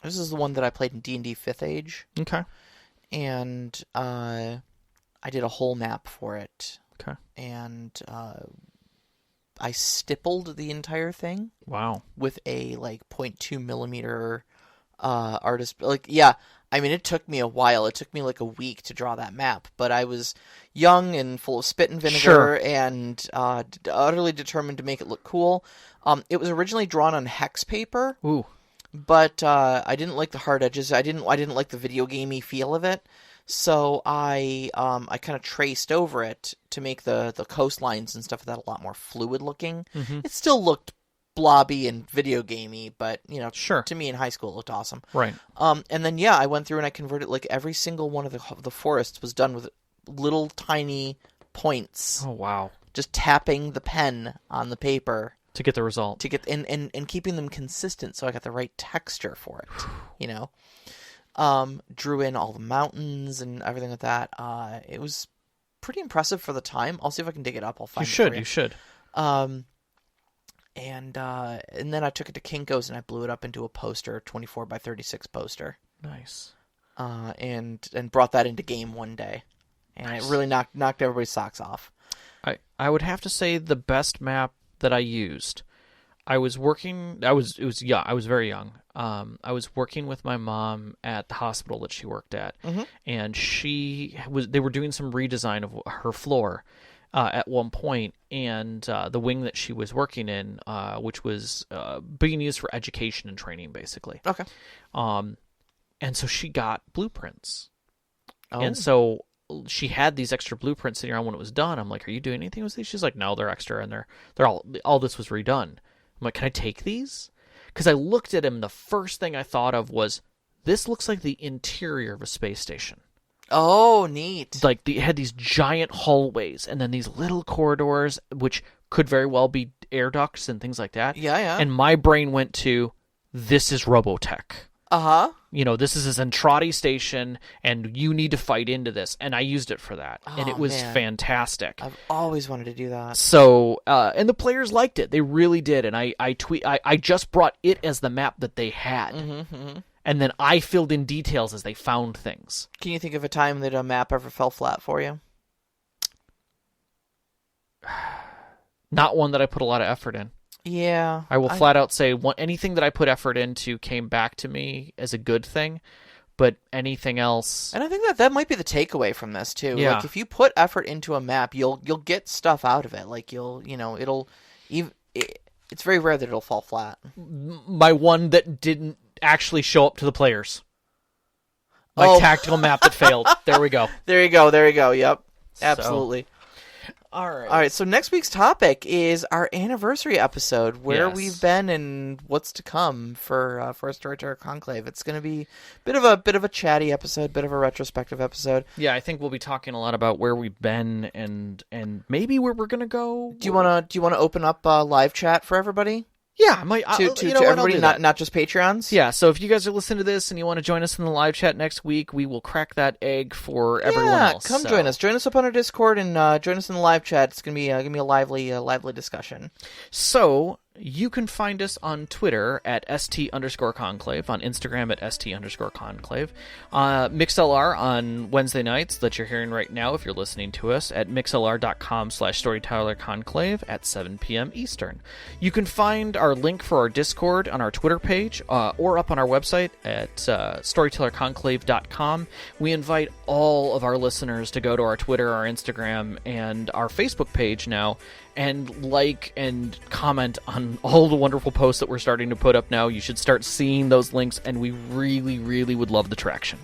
This is the one that I played in D&D 5th Age. Okay. And I did a whole map for it. Okay. And I stippled the entire thing. Wow. With a like 0.2 millimeter artist. Like, yeah, I mean, it took me a while. It took me like a week to draw that map. But I was young and full of spit and vinegar and utterly determined to make it look cool. It was originally drawn on hex paper. Ooh. But I didn't like the hard edges. I didn't like the video gamey feel of it. So I kind of traced over it to make the coastlines and stuff of that a lot more fluid looking. Mm-hmm. It still looked blobby and video gamey, but sure. To me in high school it looked awesome. Right. And then I went through and I converted like every single one of the forests was done with little tiny points. Oh wow. Just tapping the pen on the paper to get the result. To get and keeping them consistent so I got the right texture for it. Drew in all the mountains and everything like that. It was pretty impressive for the time. I'll see if I can dig it up. I'll find it for you. You should. And then I took it to Kinko's and I blew it up into a poster, 24 by 36 poster. Nice. And brought that into game one day. And It really knocked everybody's socks off. I would have to say the best map that I used. I was very young. I was working with my mom at the hospital that she worked at, and they were doing some redesign of her floor at one point, and the wing that she was working in, which was being used for education and training, basically. Okay. And so she got blueprints, Oh. and so she had these extra blueprints sitting around when it was done. I'm like, "Are you doing anything with these?" She's like, "No, they're extra, and they're all this was redone." I'm like, "Can I take these?" Because I looked at him, the first thing I thought of was, this looks like the interior of a space station. Oh, neat. Like, it had these giant hallways, and then these little corridors, which could very well be air ducts and things like that. Yeah. And my brain went to, this is Robotech. Uh-huh. This is a Zentradi station, and you need to fight into this. And I used it for that. And it was fantastic. I've always wanted to do that. So, and the players liked it. They really did. And I just brought it as the map that they had. Mm-hmm. And then I filled in details as they found things. Can you think of a time that a map ever fell flat for you? Not one that I put a lot of effort in. Yeah. I will flat out say anything that I put effort into came back to me as a good thing, but anything else... And I think that might be the takeaway from this, too. Yeah. Like, if you put effort into a map, you'll get stuff out of it. Like, it's very rare that it'll fall flat. My one that didn't actually show up to the players. My tactical map that failed. There we go. There you go. Yep. Absolutely. All right, so next week's topic is our anniversary episode, where Yes. we've been and what's to come for our Storyteller Conclave. It's going to be a bit of a chatty episode, bit of a retrospective episode. Yeah, I think we'll be talking a lot about where we've been and maybe where we're going to go. Do you want to open up live chat for everybody? Yeah, I might. To everybody, not just Patreons? Yeah, so if you guys are listening to this and you want to join us in the live chat next week, we will crack that egg for everyone else. Come join us. Join us up on our Discord and join us in the live chat. It's gonna be a lively discussion. So you can find us on Twitter at @ST_conclave, on Instagram at @ST_conclave, MixLR on Wednesday nights that you're hearing right now if you're listening to us at mixlr.com/StorytellerConclave at 7 p.m. Eastern. You can find our link for our Discord on our Twitter page or up on our website at StorytellerConclave.com. We invite all of our listeners to go to our Twitter, our Instagram, and our Facebook page now and like and comment on all the wonderful posts that we're starting to put up now. You should start seeing those links, and we really, really would love the traction.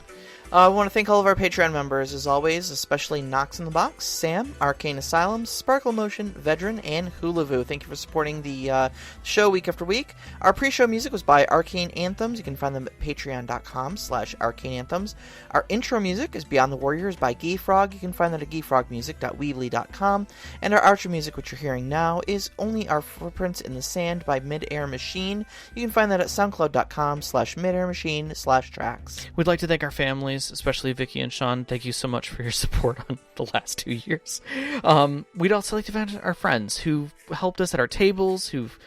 I want to thank all of our Patreon members, as always, especially Knox in the Box, Sam, Arcane Asylum, Sparkle Motion, Vedran, and Hulavu. Thank you for supporting the show week after week. Our pre-show music was by Arcane Anthems. You can find them at patreon.com/arcaneanthems. Our intro music is Beyond the Warriors by Geefrog. You can find that at geefrogmusic.weebly.com. And our outro music, which you're hearing now, is Only Our Footprints in the Sand by Midair Machine. You can find that at soundcloud.com/midairmachine/tracks. We'd like to thank our families, especially Vicky and Sean. Thank you so much for your support on the last 2 years. We'd also like to thank our friends who helped us at our tables, who've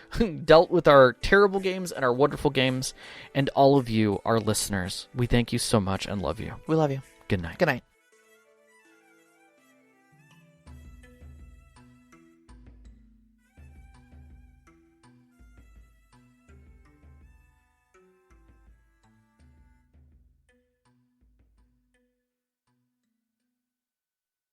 dealt with our terrible games and our wonderful games, and all of you, our listeners. We thank you so much and love you. We love you. Good night. Good night.